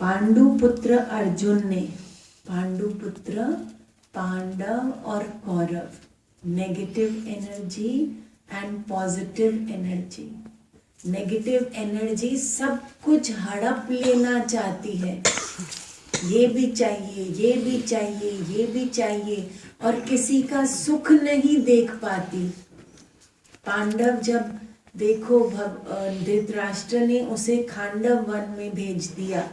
पांडुपुत्र अर्जुन ने, पांडुपुत्र पांडव और Kaurava, negative energy and positive energy. Negative energy सब कुछ हड़प लेना चाहती है, ये भी चाहिए, ये भी चाहिए, ये भी चाहिए, और किसी का सुख नहीं देख पाती। पांडव जब देखो धृतराष्ट्र ने उसे खांडव वन में भेज दिया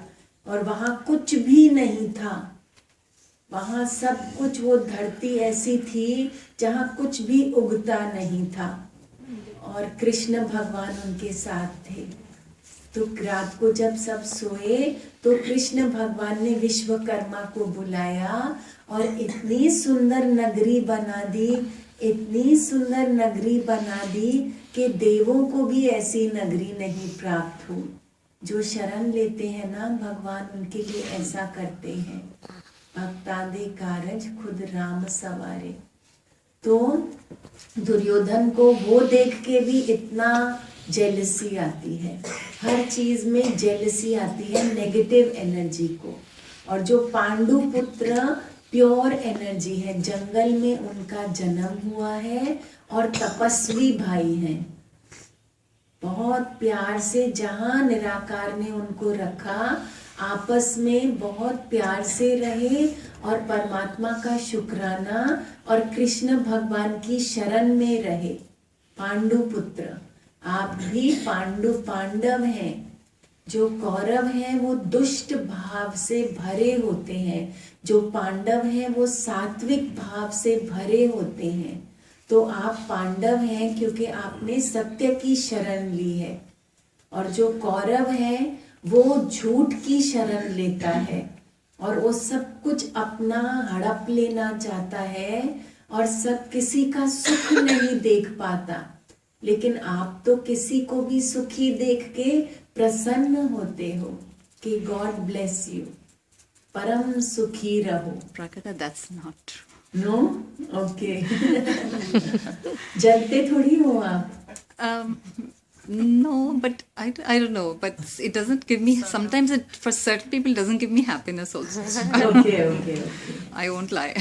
और वहां कुछ भी नहीं था, वहां सब कुछ, वो धरती ऐसी थी जहां कुछ भी उगता नहीं था, और कृष्ण भगवान उनके साथ थे। तो रात को जब सब सोए तो कृष्ण भगवान ने विश्वकर्मा को बुलाया और इतनी सुंदर नगरी बना दी, इतनी सुंदर नगरी बना दी कि देवों को भी ऐसी नगरी नहीं प्राप्त हुई। जो शरण लेते हैं ना भगवान, उनके लिए ऐसा करते हैं। भक्तादे कारज खुद राम सवारे। तो दुर्योधन को वो देख के भी इतना जेलसी आती है, हर चीज में जेलसी आती है, नेगेटिव एनर्जी को। और जो पांडुपुत्र प्योर एनर्जी है, जंगल में उनका जन्म हुआ है और तपस्वी भाई हैं, बहुत प्यार से जहां निराकार ने उनको रखा, आपस में बहुत प्यार से रहे और परमात्मा का शुक्राना और कृष्ण भगवान की शरण में रहे। पांडुपुत्र, आप भी पांडव हैं। जो कौरव हैं वो दुष्ट भाव से भरे होते हैं, जो पांडव हैं वो सात्विक भाव से भरे होते हैं। तो आप पांडव हैं क्योंकि आपने सत्य की शरण ली है, और जो कौरव है वो झूठ की शरण लेता है और वो सब कुछ अपना हड़प लेना चाहता है और सब किसी का सुख नहीं देख पाता। लेकिन आप तो किसी को भी सुखी देख के प्रसन्न होते हो कि गॉड ब्लेस यू, परम सुखी रहो। Prakata, that's not true. No, okay. जलते थोड़ी हो आप। No, but I don't know. But it doesn't give me. Sometimes for certain people, doesn't give me happiness also. Okay. I won't lie.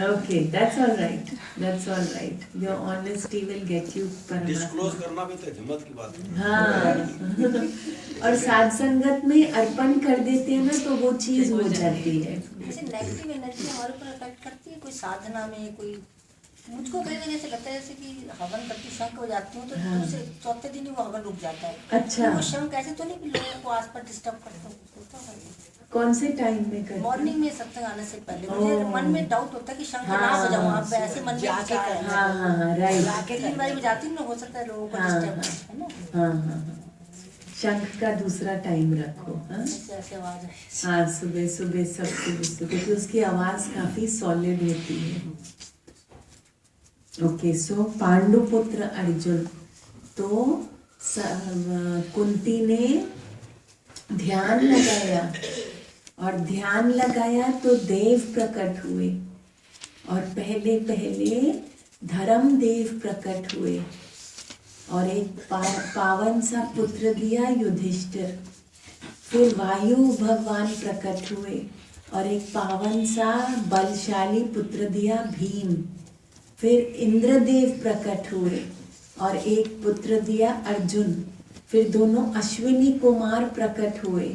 Okay, that's all right. That's all right. Your honesty will get you परमात्मा। Disclose करना भी तो हिम्मत की बात है। हाँ। और साध संगत में अर्पण कर देते हैं ना तो वो चीज हो जाती है। जैसे नेगेटिव एनर्जी हमारे ऊपर अफेक्ट करती है, कोई साधना में, कोई मुझको कई जगह से लगता है जैसे कि हवन करती शंख हो जाती हूँ तो दूसरे चौथे दिन ही वो हवन रुक जाता है। अच्छा। वो शंख ऐसे तो नहीं कि लोगों को आसपास डिस्टर्ब करता हूँ। कौन से टाइम में करते? मॉर्निंग में सत्संग आने से पहले मुझे मन में डाउट होता है कि शंख ना बजाऊं, आप ऐसे मन में हाँ, राइट। 3 बार बजाती हूँ, हो सकता है लोगों को डिस्टर्ब है ना। हाँ। शंख का दूसरा टाइम रखो। ऐसे आवाज है। हाँ, सुबह सब सुबह, क्योंकि उसकी आवाज काफी सॉलिड होती है। ओके, सो पांडुपुत्र अर्जुन। तो कुंती ने ध्यान लगाया तो देव प्रकट हुए, और पहले धर्म देव प्रकट हुए और एक पावन सा पुत्र दिया युधिष्ठिर। फिर वायु भगवान प्रकट हुए और एक पावन सा बलशाली पुत्र दिया भीम। फिर इंद्रदेव प्रकट हुए और एक पुत्र दिया अर्जुन। फिर दोनों अश्विनी कुमार प्रकट हुए,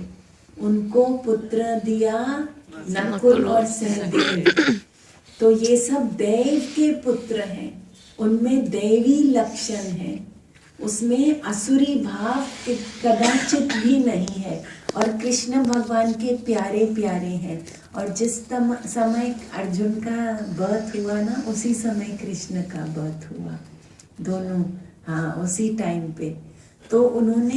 उनको पुत्र दिया नकुल और सहदेव। तो ये सब देव के पुत्र हैं, उनमें दैवी लक्षण है, उसमें असुरी भाव कदाचित भी नहीं है, और कृष्ण भगवान के प्यारे हैं। और जिस समय अर्जुन का बर्थ हुआ ना, उसी समय कृष्ण का बर्थ हुआ, दोनों। हाँ, उसी टाइम पे। तो उन्होंने